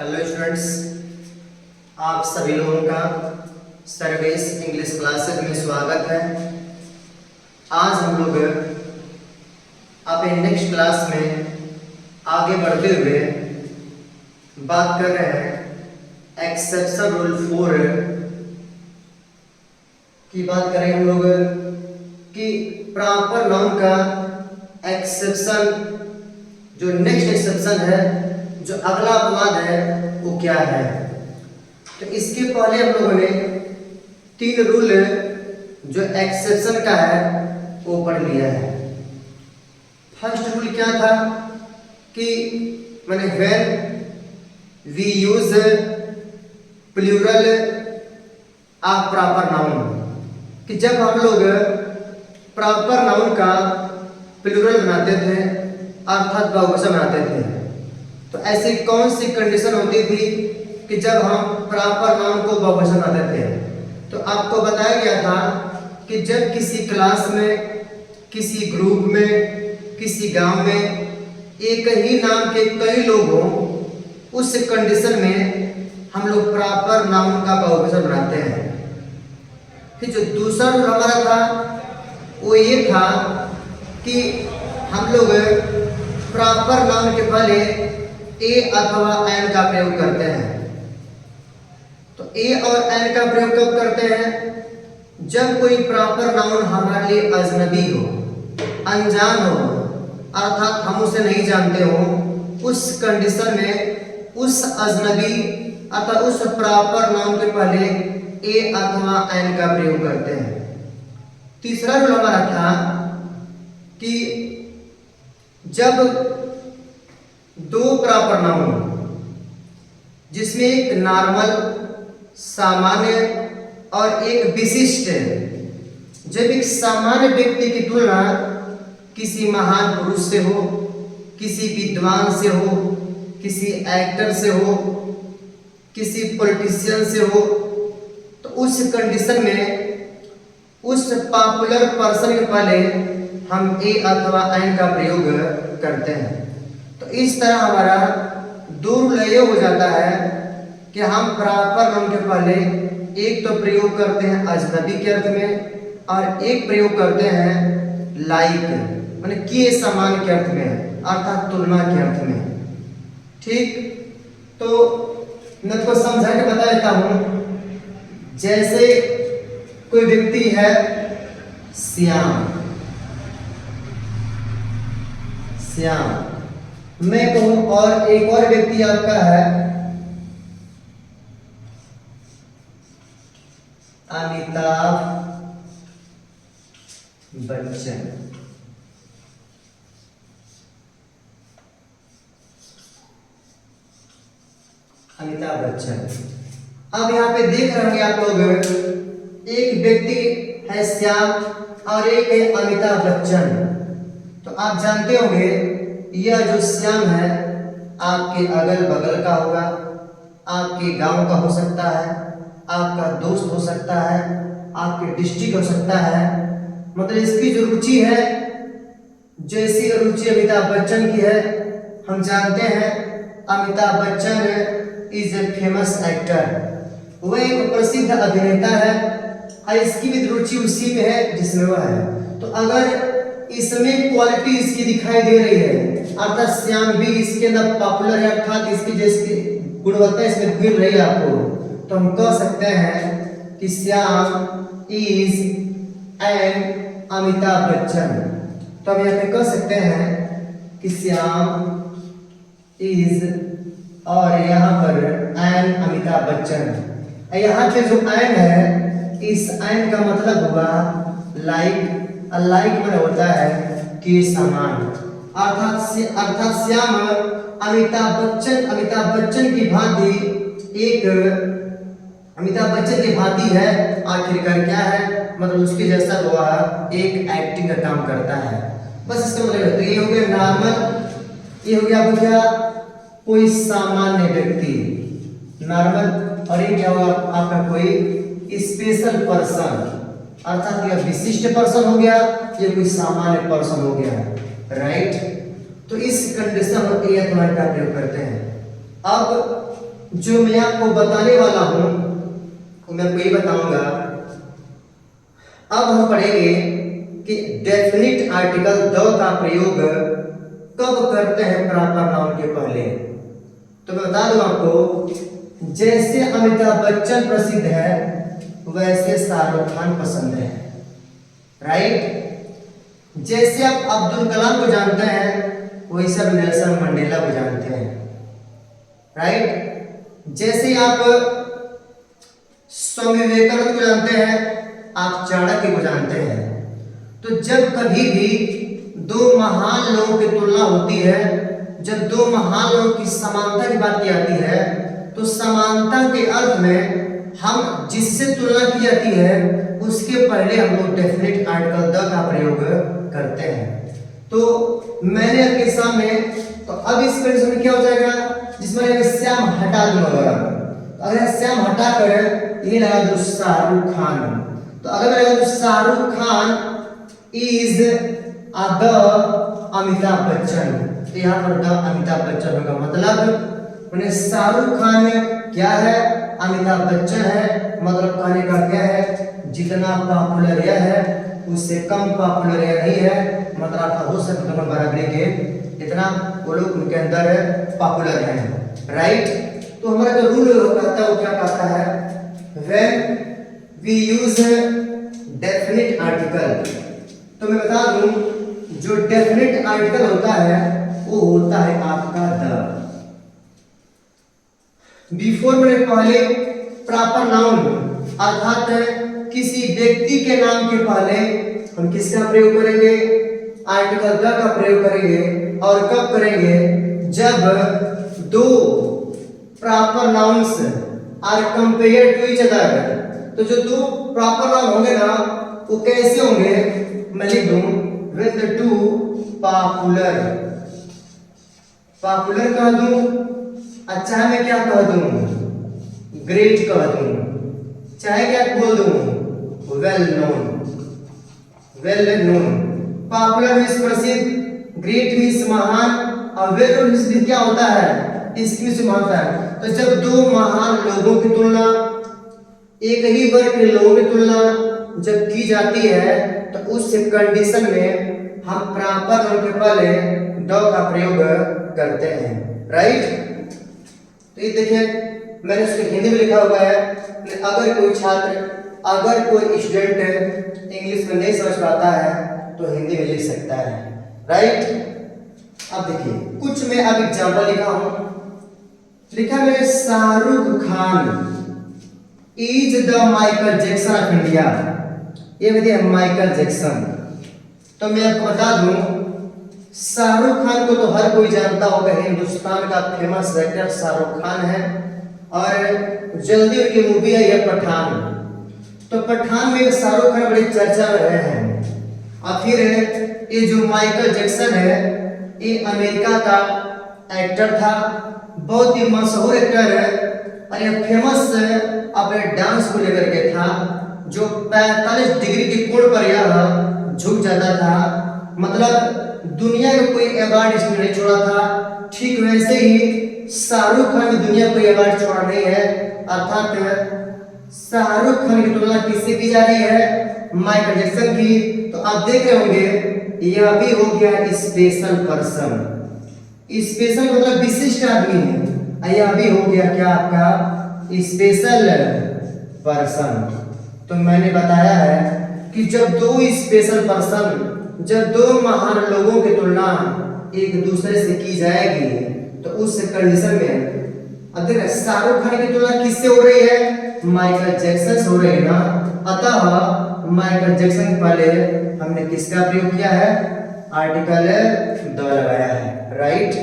Hello students, आप सभी लोगों का सर्वेश इंग्लिश क्लासेस में स्वागत है। आज हम लोग अपने नेक्स्ट क्लास में आगे बढ़ते हुए बात कर रहे हैं एक्सेप्शन रूल 4 की बात करें हम लोग कि प्रॉपर नाउन का एक्सेप्शन, जो नेक्स्ट एक्सेप्शन है, जो अगला अपवाद है वो क्या है। तो इसके पहले हम लोगों ने 3 रूल जो एक्सेप्शन का है वो पढ़ लिया है। फर्स्ट रूल क्या था कि माने when we use plural of proper noun, कि जब हम लोग प्रॉपर नाउन का प्लूरल बनाते थे अर्थात बहुवचन बनाते थे, तो ऐसी कौन सी कंडीशन होती थी कि जब हम प्रॉपर नाउन को बहुवचन बनाते थे। तो आपको बताया गया था कि जब किसी क्लास में, किसी ग्रुप में, किसी गांव में एक ही नाम के कई लोग हों, उस कंडीशन में हम लोग प्रॉपर नाउन का बहुवचन बनाते हैं। फिर जो दूसरा रूल हमारा था वो ये था कि हम लोग प्रॉपर नाउन के पहले ए अथवा एन का प्रयोग करते हैं। तो ए और एन का प्रयोग कब करते हैं? जब कोई प्रॉपर नाउन हमारे लिए अजनबी हो, अनजान हो, अर्थात हम उसे नहीं जानते हो, उस कंडीशन में उस अजनबी अथवा उस प्रॉपर नाउन के पहले ए अथवा एन का प्रयोग करते हैं। तीसरा रूल हमारा था कि जब दो प्रॉपर नाउन जिसमें एक नॉर्मल, सामान्य और एक विशिष्ट, जब एक सामान्य व्यक्ति की तुलना किसी महान पुरुष से हो, किसी विद्वान से हो, किसी एक्टर से हो, किसी पॉलिटिशियन से हो, तो उस कंडीशन में उस पॉपुलर पर्सन के पहले हम ए अथवा एन का प्रयोग करते हैं। तो इस तरह हमारा दो रूल ये हो जाता है कि हम प्रॉपर नाउन के पहले एक तो प्रयोग करते हैं अजनबी के अर्थ में और एक प्रयोग करते हैं लाइक माने के समान के अर्थ में, अर्थात तुलना के अर्थ में। ठीक, तो मैं आपको समझा के बता देता हूं। जैसे कोई व्यक्ति है श्याम, श्याम मैं कहूं, और एक और व्यक्ति आपका है अमिताभ बच्चन। अमिताभ बच्चन। अब यहाँ पे देख रहे होंगे आप लोग, एक व्यक्ति है श्याम और एक है अमिताभ बच्चन। तो आप जानते होंगे यह जो श्याम है आपके अगल बगल का होगा, आपके गांव का हो सकता है, आपका दोस्त हो सकता है, आपके डिस्ट्रिक्ट हो सकता है। मतलब इसकी जो रुचि है, जैसी रुचि अमिताभ बच्चन की है, हम जानते हैं Amitabh Bachchan is a famous actor, वह एक प्रसिद्ध अभिनेता है और इसकी भी रुचि उसी में है जिसमें वह है। तो अगर इसमें क्वालिटी इसकी दिखाई दे रही है, अर्थात श्याम भी इसके अंदर पॉपुलर है, अर्थात इसकी जैसी गुणवत्ता इसमें मिल रही है आपको, तो हम कह सकते हैं कि श्याम इज एन अमिताभ बच्चन। तो हम यहाँ पे कह सकते हैं कि श्याम इज, और यहाँ पर एन अमिताभ बच्चन। यहाँ पे जो एन है, इस एन का मतलब हुआ लाइक। लाइक में होता है कि समान, अर्थात श्याम अमिताभ बच्चन की भांति एक अमिताभ बच्चन की भांति है। आखिरकार क्या है, मतलब उसके जैसा वह एक एक्टिंग का काम करता है, बस इसका मतलब है। तो ये हो गया नॉर्मल, ये हो गया आपको क्या, कोई सामान्य व्यक्ति नॉर्मल, और ये क्या हुआ आपका कोई स्पेशल पर्सन, अर्थात यह विशिष्ट पर्सन हो गया, ये कोई सामान्य पर्सन हो गया, राइट। तो इस कंडीशन में ए अथवा का प्रयोग करते हैं। अब जो मैं आपको बताने वाला हूं वो मैं आपको ये बताऊंगा। अब हम पढ़ेंगे कि डेफिनिट आर्टिकल द का प्रयोग कब करते हैं प्रॉपर नाउन के पहले। तो मैं बता दूं आपको, जैसे अमिताभ बच्चन प्रसिद्ध है वैसे शाहरुख खान पसंद है, राइट। जैसे आप अब्दुल कलाम को जानते हैं वही सब नेल्सन मंडेला को जानते हैं, राइट। जैसे आप स्वामी विवेकानंद को जानते हैं आप चाणक्य को जानते हैं। तो जब कभी भी दो महान लोगों की तुलना होती है, जब दो महान लोगों की समानता की बात की जाती है, तो समानता के अर्थ में हम जिससे तुलना की जाती है उसके पहले हम लोग डेफिनेट आर्टिकल द का प्रयोग करते हैं। तो मैंने आपके सामने, तो अब इस कंडीशन में क्या हो जाएगा, जिसमें श्याम हटा दूंगा, अगर श्याम हटा कर ये लगा दो शाहरुख खान, तो अगर लगा दो शाहरुख खान इज द अमिताभ बच्चन, तो यहाँ पर द अमिताभ बच्चन होगा, मतलब शाहरुख खान क्या है, अमिताभ बच्चन है। मतलब कहने का क्या है, जितना पॉपुलर यह है उससे कम पॉपुलर यह नहीं है, मतलब आपका हो सकता दोनों बराबरी के इतना वो लोग उनके अंदर पॉपुलर है, राइट। तो हमारा जो रूल कहता है वो क्या कहता है, when we use definite article. तो मैं बता दूं, जो डेफिनिट आर्टिकल होता है वो होता है आपका द। बिफोर में पहले प्रॉपर नाउन अर्थात किसी व्यक्ति के नाम के पहले हम किसका प्रयोग करेंगे, आर्टिकल द का प्रयोग करेंगे। और कब करेंगे, जब दो proper nouns are compare to each other. तो जो दो प्रॉपर नाउन होंगे ना वो कैसे होंगे, मैं लिख दूं, when the two popular, popular कह दूं, अच्छा मैं क्या कह दूं, ग्रेट कह दूं, चाहे क्या बोल दूं, well known, well known. Popular means प्रसिद्ध, ग्रेट मींस महान, और वेल नोन मींस क्या होता है, इसमें से होता है। तो जब दो महान लोगों की तुलना, एक ही वर्ग के लोगों की तुलना जब की जाती है तो उस कंडीशन में हम प्रॉपर नाउन के पहले द का प्रयोग करते हैं, राइट। तो ये देखिए मैंने इसको हिंदी में लिखा हुआ है, अगर कोई छात्र, अगर कोई स्टूडेंट इंग्लिश में नहीं समझ पाता है तो हिंदी में लिख सकता है, राइट। अब देखिए कुछ मैं अब एग्जांपल लिखा हूं, लिखा मैंने Shahrukh Khan is the Michael Jackson of India, ये भी माइकल जैक्सन। तो मैं आपको बता दूं, शाहरुख खान को तो हर कोई जानता होगा, हिंदुस्तान का फेमस एक्टर शाहरुख खान है। और जल्दी उनकी मूवी है ये पठान, तो पठान में शाहरुख खान बड़ी चर्चा में रहे हैं। और फिर ये जो माइकल जैक्सन है ये अमेरिका का एक्टर था, बहुत ही मशहूर एक्टर है, और ये फेमस अपने डांस को लेकर के था, जो 45 डिग्री के कोण पर यह झुक जाता था, मतलब दुनिया में कोई अवार्ड इसने नहीं छोड़ा था। ठीक वैसे ही शाहरुख खान ने दुनिया कोई अवार्ड छोड़ा नहीं है, अर्थात शाहरुख खान की तुलना किससे की जा रही है, माइकल जैक्सन की। तो आप देख रहे होंगे यह भी हो गया स्पेशल पर्सन, स्पेशल मतलब विशिष्ट आदमी है, यह भी हो गया क्या आपका स्पेशल पर्सन। तो मैंने बताया है कि जब दो स्पेशल पर्सन, जब दो महान लोगों की तुलना एक दूसरे से की जाएगी तो उस कंडीशन में अगर शाहरुख खान की तुलना किससे हो रही है, माइकल जैक्सन से हो रही है ना, अतः माइकल जैक्सन के पहले हमने किसका प्रयोग किया है, आर्टिकल द लगाया है, राइट।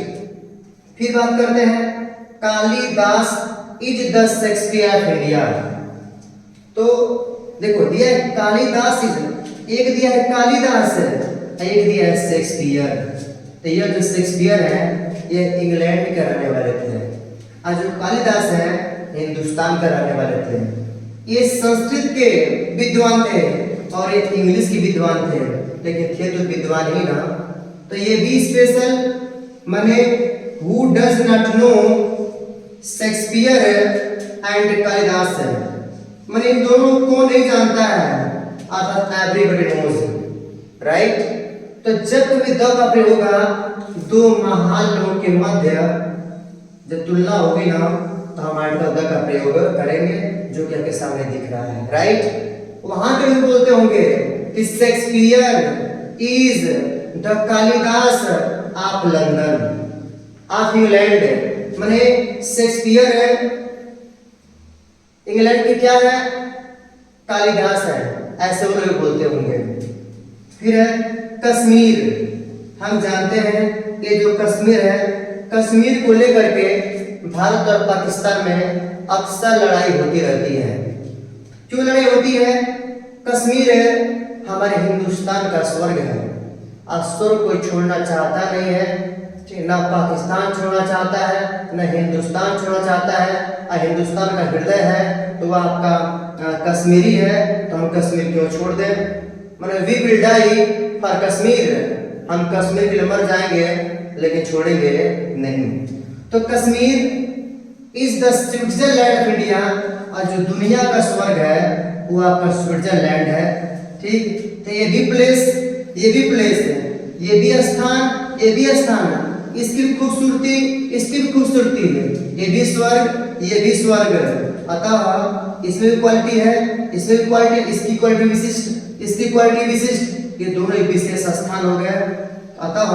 फिर बात करते हैं Kalidas is the Shakespeare of India. तो देखो दिया है कालिदास इज, एक दिया है कालिदास, एक दिया है शेक्सपियर। तो यह जो शेक्सपियर है ये इंग्लैंड के रहने वाले थे, और जो कालिदास है हिंदुस्तान के रहने वाले थे। ये संस्कृत के विद्वान थे और ये इंग्लिश के विद्वान थे, लेकिन थे तो विद्वान ही ना। तो ये भी स्पेशल माने who does not know Shakespeare and Kalidas है। मैंने इन दोनों को नहीं जानता है, अर्थात एवरीबॉडी नोज, राइट। तो जब कभी द का प्रयोग होगा दो महान लोगों के मध्य जब तुलना होगी ना, तो हम आर्टिकल द का प्रयोग करेंगे, जो कि आपके सामने दिख रहा है, राइट। वहां पे भी बोलते होंगे कि Shakespeare is the Kalidas of London, of England. माने शेक्सपियर है इंग्लैंड की क्या है, कालिदास है, ऐसे वो लोग बोलते होंगे। फिर है कश्मीर। हम जानते हैं ये जो कश्मीर है, कश्मीर को लेकर के भारत और पाकिस्तान में अक्सर लड़ाई होती रहती है। क्यों लड़ाई होती है? कश्मीर हमारे हिंदुस्तान का स्वर्ग है, और स्वर्ग कोई छोड़ना चाहता नहीं है, ना पाकिस्तान छोड़ना चाहता है, न हिंदुस्तान छोड़ना चाहता है। और हिंदुस्तान का हृदय है तो वह आपका कश्मीरी है, तो हम कश्मीर क्यों छोड़ दें? मतलब we will die for Kashmir, हम कश्मीर के लिए मर जाएंगे लेकिन छोड़ेंगे नहीं। तो Kashmir is the Switzerland of India, और जो दुनिया का स्वर्ग है वो आपका स्विट्जरलैंड है, ठीक। तो ये भी प्लेस है, ये भी स्थान, ये भी स्थान, इसकी भी खूबसूरती, इसकी भी खूबसूरती है, ये भी स्वर्ग, ये भी स्वर्ग। अतः इसमें भी क्वालिटी है, इसमें भी क्वालिटी, इसकी क्वालिटी विशिष्ट, इसकी क्वालिटी विशिष्ट, ये दोनों एक विशेष स्थान हो गए। अतः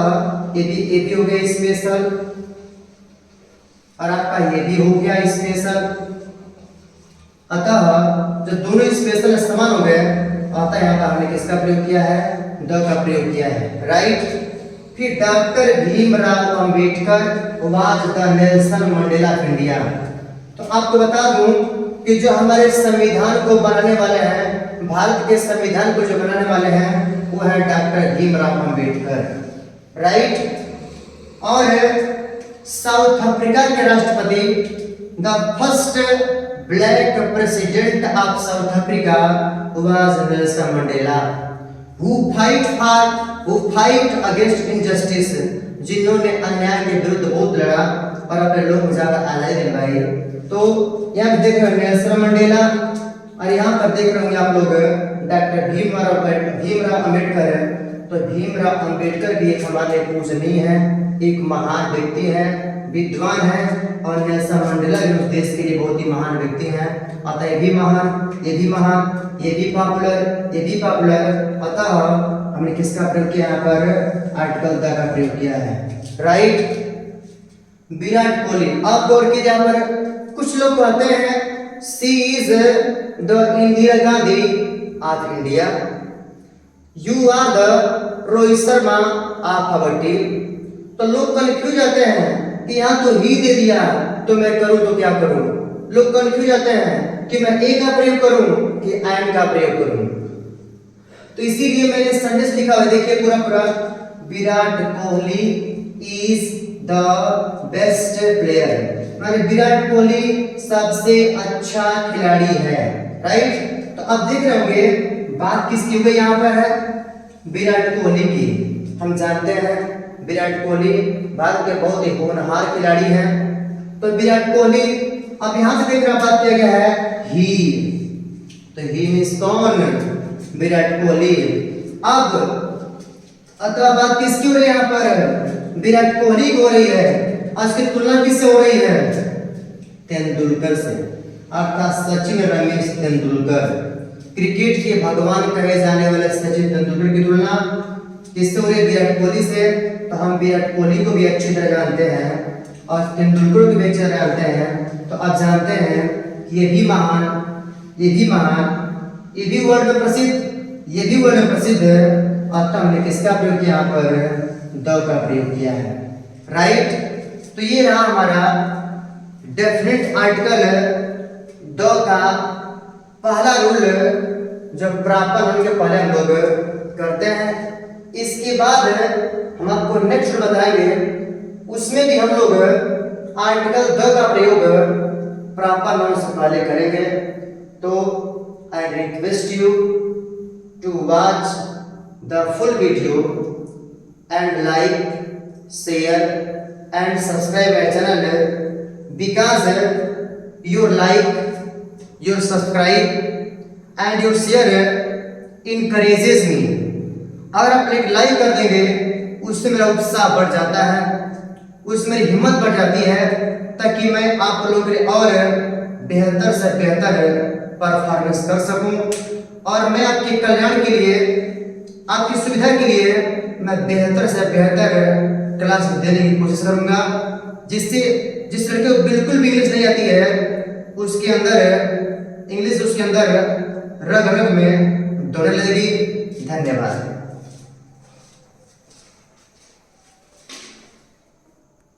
ये भी हो गया स्पेशल, और आपका ये भी हो गया स्पेशल। अतः जब दोनों स्पेशल समान हो गए, अतः यहाँ पर हमने किसका प्रयोग किया है? द का प्रयोग किया है, राइट। फिर doctor Bhimrao Ambedkar was the Nelson Mandela of India. तो आपको बता दूं कि जो हमारे संविधान को बनाने वाले हैं, भारत के संविधान को जो बनाने वाले हैं, वो है डॉक्टर भीमराव अंबेडकर, राइट। और साउथ अफ्रीका के राष्ट्रपति, the first black president of south Africa was Nelson Mandela, who fight against injustice, जिन्होंने अन्याय के विरुद्ध बहुत लड़ा और अपने लोग को जाकर आजादी दिलवाई। तो यहाँ देख रहे हैं नेल्सन मंडेला, और यहाँ पर देख रहे होंगे आप लोग डॉक्टर भीमराव अंबेडकर। तो भीमराव अंबेडकर भी एक हमारे पूजनीय है, एक महान व्यक्ति है, विद्वान है, और नेल्सन मंडेला भी उस देश के लिए बहुत ही महान व्यक्ति हैं। अतः ये भी महान, ये भी महान, ये भी पॉपुलर, ये भी पॉपुलर। अतः हमने किसका प्रयोग किया यहाँ पर? आर्टिकल द का प्रयोग किया है, राइट। विराट कोहली, आप गौर कीजिए, यहाँ पर कुछ लोग कहते हैं she is the Indira Gandhi of India, you are the Rohit Sharma of our team. तो लोग कंफ्यूज जाते हैं कि यहाँ तो ही दे दिया, तो मैं करूं तो क्या करूं? लोग कंफ्यूज जाते हैं कि मैं ए का प्रयोग करूं कि एंड का प्रयोग करूं। तो इसीलिए मैंने सेंटेंस लिखा हुआ, देखिए पूरा पूरा, Virat Kohli is the best player, माने विराट कोहली सबसे अच्छा खिलाड़ी है, राइट। तो अब देख रहे होंगे बात किसकी हो गई यहाँ पर है? विराट कोहली की। हम जानते हैं विराट कोहली भारत के बहुत ही होनहार खिलाड़ी हैं। तो विराट कोहली, अब यहां से देख रहा बात किया गया है ही, तो ही मींस कौन? विराट कोहली। अब अतः बात किसकी हो रही है यहाँ पर? विराट कोहली की हो रही है। आज की तुलना किससे हो रही है? तेंदुलकर से, अर्थात सचिन रमेश तेंदुलकर, क्रिकेट के भगवान कहे जाने वाले सचिन तेंदुलकर की तुलना किससे हो रही है? विराट कोहली से। तो हम विराट कोहली को भी अच्छी तरह जानते हैं और तेंदुलकर को भी अच्छी तरह जानते हैं। तो अब जानते हैं कि ये भी महान, ये भी महान, ये भी वर्ल्ड में प्रसिद्ध, ये भी वर्ल्ड में प्रसिद्ध है। अतः हमने किसका प्रयोग किया यहाँ पर? द का प्रयोग किया है, राइट। तो ये रहा हमारा डेफिनेट आर्टिकल द का पहला रूल, जब प्राप्त होने के पहले हम लोग करते हैं। इसके बाद हम आपको नेक्स्ट बताएंगे, उसमें भी हम लोग आर्टिकल द का प्रयोग प्रॉपर नाउन से पहले करेंगे। तो I request you to watch the full video and like, share and subscribe my channel because your like, your subscribe and your share encourages me. अगर आप एक लाइक कर देंगे उससे मेरा उत्साह बढ़ जाता है, उससे मेरी हिम्मत बढ़ जाती है, ताकि मैं आप लोगों के लिए और बेहतर से बेहतर परफॉर्मेंस कर सकूं और मैं आपके कल्याण के लिए, आपकी सुविधा के लिए मैं बेहतर से बेहतर क्लास देने की कोशिश करूंगा, जिससे जिस लड़के को बिल्कुल भी इंग्लिश नहीं आती है उसके अंदर इंग्लिश उसके अंदर रग रग में दौड़ने लगेगी। धन्यवाद।